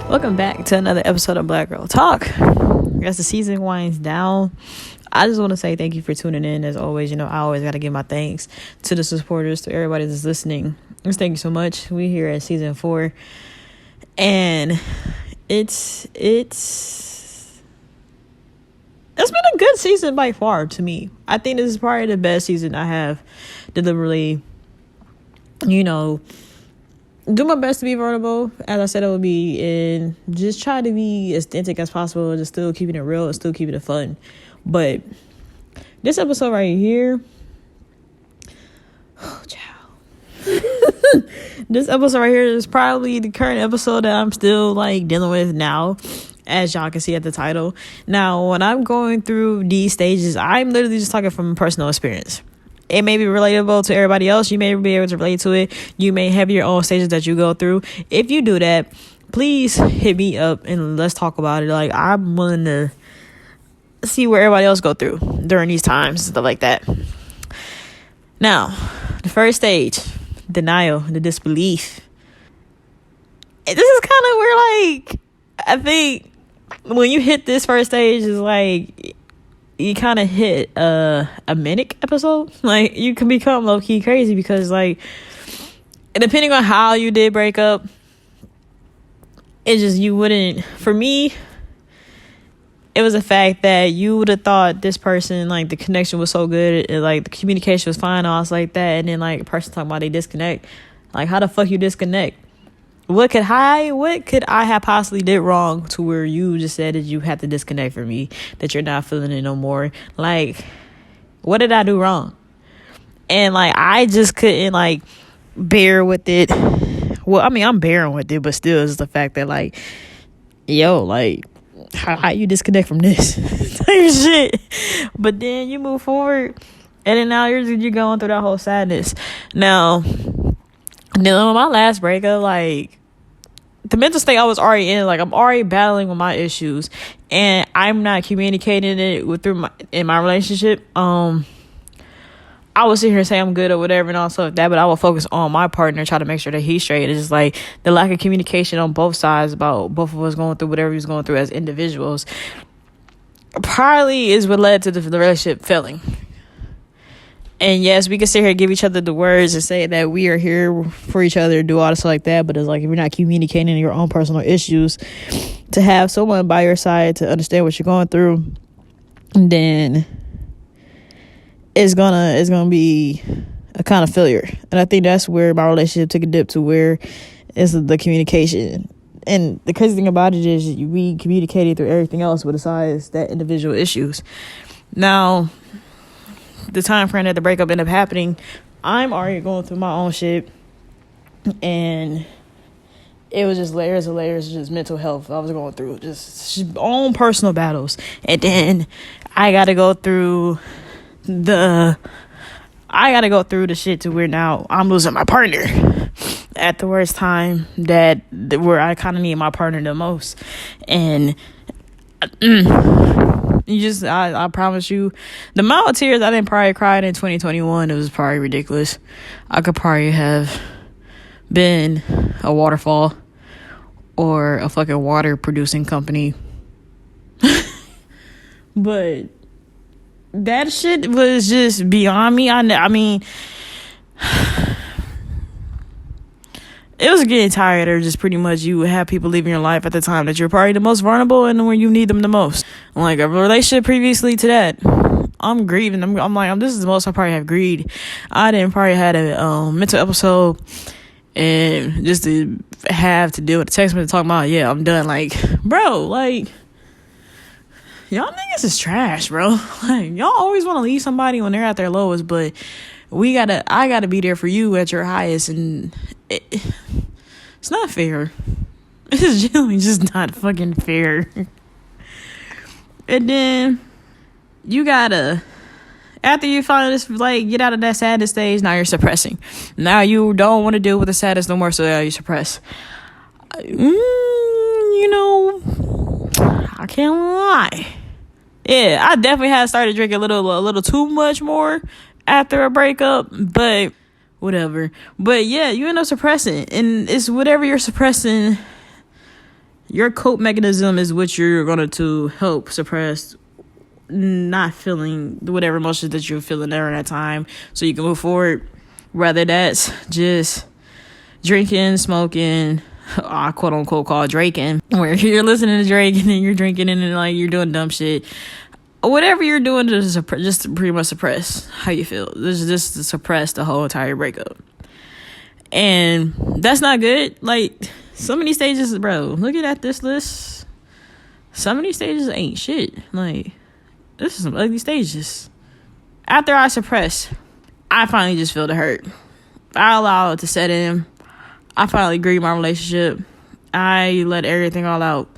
Welcome back to another episode of Black Girl Talk. As the season winds down, I just want to say thank you for tuning in. As always, I always got to give my thanks to the supporters, to everybody that's listening. Just thank you so much. We here at season 4, and it's been a good season by far to me. I think this is probably the best season I have deliberately, do my best to be vulnerable, as I said I would be, and just try to be as authentic as possible, just still keeping it real and still keeping it fun. But this episode right here, this episode right here is probably the current episode that I'm still dealing with now, as y'all can see at the title. Now, when I'm going through these stages, I'm literally just talking from personal experience. It may be relatable to everybody else. You may be able to relate to it. You may have your own stages that you go through. If you do that, please hit me up and let's talk about it. I'm willing to see where everybody else go through during these times, stuff like that. Now, the first stage, denial, the disbelief. This is kind of where, I think when you hit this first stage, is you kind of hit a manic episode. You can become low-key crazy because, depending on how you did break up, it's just you wouldn't... For me, it was the fact that you would have thought this person, the connection was so good, and, the communication was fine, all like that, and then, a person talking about they disconnect. How the fuck you disconnect? What could I have possibly did wrong to where you just said that you had to disconnect from me, that you're not feeling it no more? What did I do wrong? And I just couldn't bear with it. Well, I mean, I'm bearing with it, but still, it's the fact that how you disconnect from this type shit. But then you move forward, and then now you're going through that whole sadness. Now, on my last breakup, the mental state I was already in, I'm already battling with my issues, and I'm not communicating it in my relationship. I would sit here and say I'm good or whatever and all stuff like that, but I will focus on my partner, try to make sure that he's straight. It's just the lack of communication on both sides about both of us going through whatever he's going through as individuals probably is what led to the relationship failing. And yes, we can sit here and give each other the words and say that we are here for each other, do all this like that. But it's if you're not communicating your own personal issues, to have someone by your side to understand what you're going through, then it's gonna be a kind of failure. And I think that's where my relationship took a dip, to where is the communication. And the crazy thing about it is we communicated through everything else, but besides that individual issues. Now, the time frame that the breakup ended up happening, I'm already going through my own shit, and it was just layers of just mental health I was going through, just own personal battles. And then I gotta go through the shit to where now I'm losing my partner at the worst time where I kind of need my partner the most. And I promise you, the amount of tears I didn't probably cried in 2021, it was probably ridiculous. I could probably have been a waterfall or a fucking water producing company. But that shit was just beyond me. I mean, it was getting tired of just pretty much you have people leaving your life at the time that you're probably the most vulnerable and when you need them the most. A relationship previously to that, I'm grieving. This is the most I probably have grieved. I didn't probably had a mental episode, and just to have to deal with the text message talking about, yeah, I'm done. Bro, y'all niggas is trash, bro. Y'all always want to leave somebody when they're at their lowest, but I gotta be there for you at your highest, and it's not fair. It's generally just not fucking fair. And then you gotta, after you finally just get out of that sadness stage, now you're suppressing. Now you don't want to deal with the sadness no more, so now you suppress. I can't lie. Yeah, I definitely had started drinking a little too much more after a breakup, but whatever. But yeah, you end up suppressing, and it's whatever you're suppressing Your cope mechanism is what you're going to help suppress not feeling whatever emotions that you're feeling during that time, so you can move forward. Whether that's just drinking, smoking, quote unquote called draking, where you're listening to Drake and then you're drinking and then like you're doing dumb shit. Whatever you're doing to just to pretty much suppress how you feel. Just to suppress the whole entire breakup. And that's not good. Like, some of these stages, bro, looking at this list, some of these stages ain't shit. Like, this is some ugly stages. After I suppress, I finally just feel the hurt. I allow it to set in. I finally grieve my relationship. I let everything all out.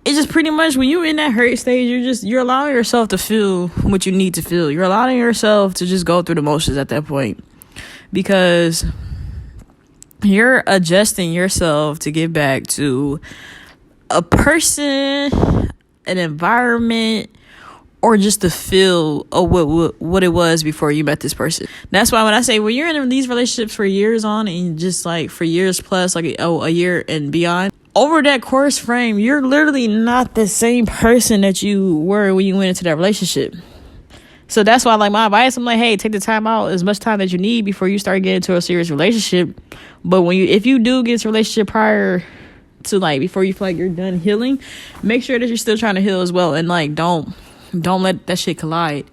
It's just pretty much when you're in that hurt stage, you're allowing yourself to feel what you need to feel. You're allowing yourself to just go through the motions at that point, because you're adjusting yourself to get back to a person, an environment, or just the feel of what it was before you met this person. That's why when I say when you're in these relationships for years on, and just like for years plus, like a year and beyond, over that course frame, you're literally not the same person that you were when you went into that relationship. So that's why, like, my advice, I'm like, hey, take the time out, as much time that you need before you start getting into a serious relationship. But if you do get into a relationship prior to, like, before you feel like you're done healing, make sure that you're still trying to heal as well. And, like, don't let that shit collide.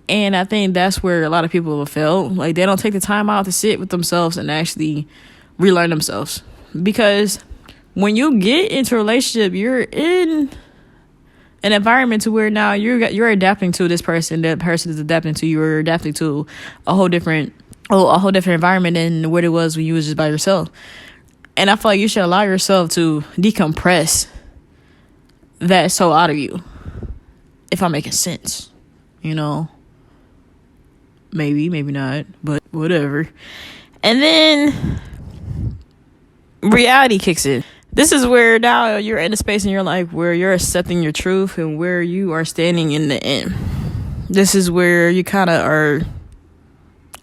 And I think that's where a lot of people have failed. Like, they don't take the time out to sit with themselves and actually relearn themselves. Because when you get into a relationship, you're in an environment to where now you're adapting to this person. That person is adapting to you. You're adapting to a whole different environment than what it was when you was just by yourself. And I feel like you should allow yourself to decompress that soul out of you. If I'm making sense, you know, maybe not, but whatever. And then reality kicks in. This is where now you're in a space in your life where you're accepting your truth and where you are standing in the end. This is where you kind of are,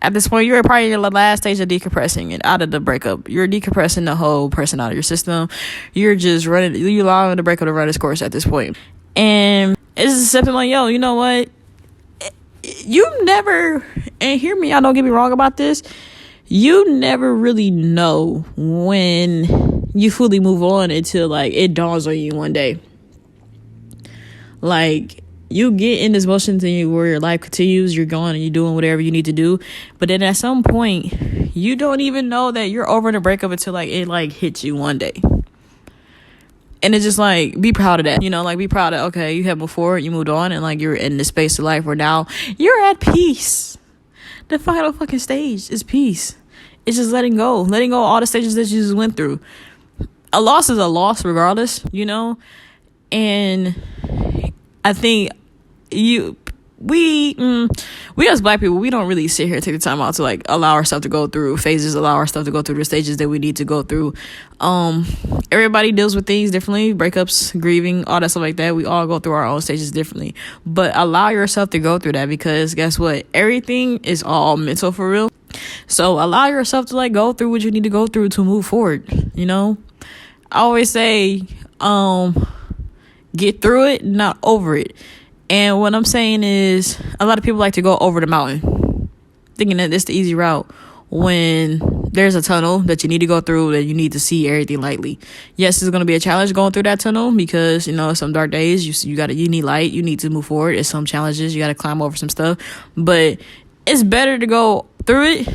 at this point, you're probably in the last stage of decompressing and out of the breakup. You're decompressing the whole person out of your system. You're allowing the breakup to run its course at this point. And it's just accepting, like, yo, you know what? You never, and hear me out, don't get me wrong about this. You never really know when you fully move on until, like, it dawns on you one day. Like, you get in this motion where your life continues, you're going and you're doing whatever you need to do. But then at some point, you don't even know that you're over the breakup until, like, it, like, hits you one day. And it's just, like, be proud of that. You know, like, be proud of, okay, you have moved forward, you moved on, and, like, you're in this space of life where now you're at peace. The final fucking stage is peace. It's just letting go all the stages that you just went through. A loss is a loss regardless, you know? And I think we as black people, we don't really sit here and take the time out to, like, allow ourselves to go through phases, allow ourselves to go through the stages that we need to go through. Everybody deals with things differently, breakups, grieving, all that stuff like that. We all go through our own stages differently. But allow yourself to go through that, because guess what? Everything is all mental for real. So allow yourself to, like, go through what you need to go through to move forward, you know? I always say, get through it, not over it. And what I'm saying is, a lot of people like to go over the mountain, thinking that it's the easy route, when there's a tunnel that you need to go through, that you need to see everything lightly. Yes, it's going to be a challenge going through that tunnel, because, you know, some dark days, you need light, you need to move forward. It's some challenges, you got to climb over some stuff. But it's better to go through it,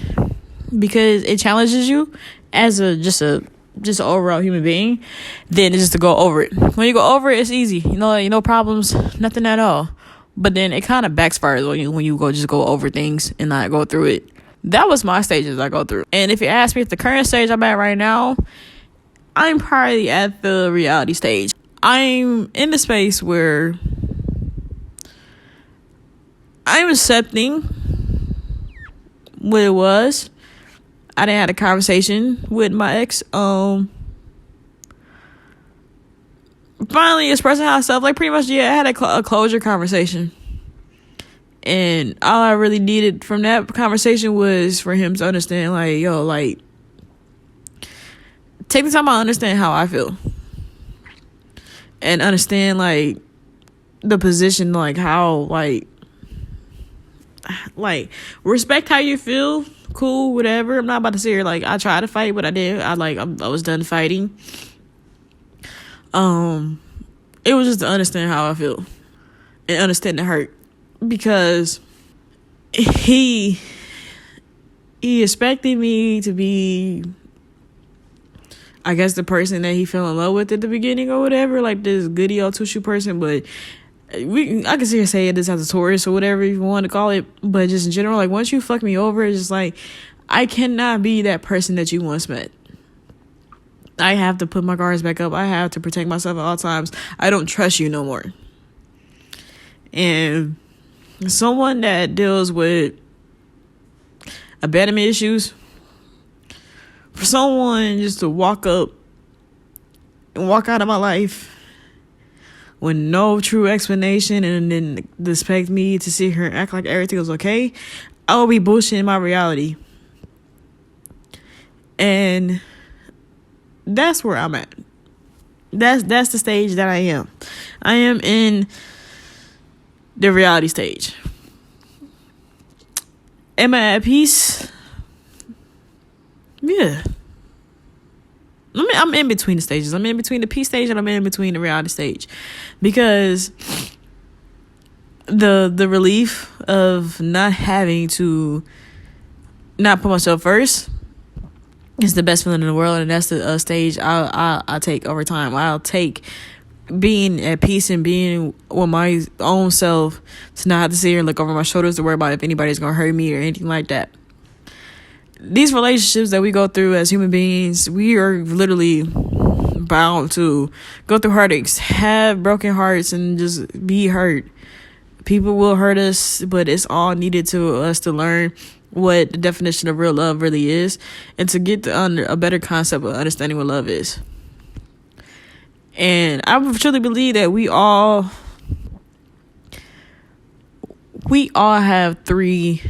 because it challenges you as just an overall human being, than just to go over it. When you go over it, it's easy, you know, no problems, nothing at all. But then it kind of backfires when you go over things and not go through it. That was my stages I go through. And if you ask me if the current stage I'm at right now, I'm probably at the reality stage. I'm in the space where I'm accepting what it was. I didn't have a conversation with my ex. Finally expressing myself, like, pretty much, yeah, I had a closure conversation. And all I really needed from that conversation was for him to understand, like, yo, like, take the time to understand how I feel. And understand, like, the position, like, how, like, respect how you feel. Cool, whatever. I'm not about to sit here, like, I tried to fight, but I did. I was done fighting. It was just to understand how I feel. And understand the hurt. Because he expected me to be, I guess, the person that he fell in love with at the beginning or whatever, like this goody old two-shoe person. But I can see her say this as a tourist or whatever you want to call it, but just in general, like, once you fuck me over, it's just like, I cannot be that person that you once met. I have to put my guards back up. I have to protect myself at all times. I don't trust you no more. And someone that deals with abandonment issues, for someone just to walk up and walk out of my life with no true explanation and then expect me to sit here and act like everything was okay, I will be bullshitting my reality. And that's where I'm at. That's the stage that I am. I am in the reality stage. Am I at peace? Yeah. I'm in between the stages. I'm in between the peace stage and I'm in between the reality stage. Because the relief of not having to not put myself first is the best feeling in the world, and that's the stage I'll take over time. I'll take being at peace and being with my own self, to not have to sit here and look over my shoulders to worry about if anybody's gonna hurt me or anything like that. These relationships that we go through as human beings, we are literally bound to go through heartaches, have broken hearts, and just be hurt. People will hurt us, but it's all needed to us to learn what the definition of real love really is, and to get a better concept of understanding what love is. And I truly believe that we all have three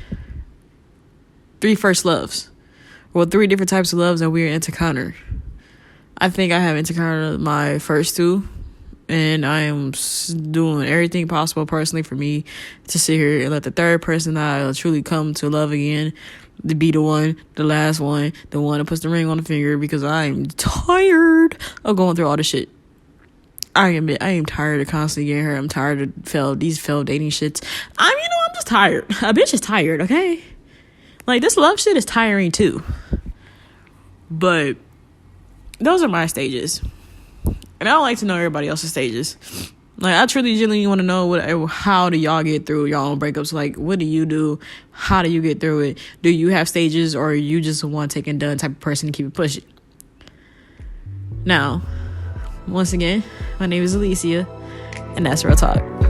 first loves. Well, 3 different types of loves that we're encounter. I think I have encountered my first 2, and I am doing everything possible personally for me to sit here and let the third person that I'll truly come to love again to be the one, the last one, the one that puts the ring on the finger, because I'm tired of going through all this shit. I am tired of constantly getting hurt. I'm tired of these failed dating shits. I'm just tired. A bitch is tired, okay? Like, this love shit is tiring too. But those are my stages. And I don't like to know everybody else's stages. Like, I truly genuinely want to know how do y'all get through your own breakups? Like, what do you do? How do you get through it? Do you have stages, or are you just a one take and done type of person to keep it pushing? Now, once again, my name is Alicia, and that's Real Talk.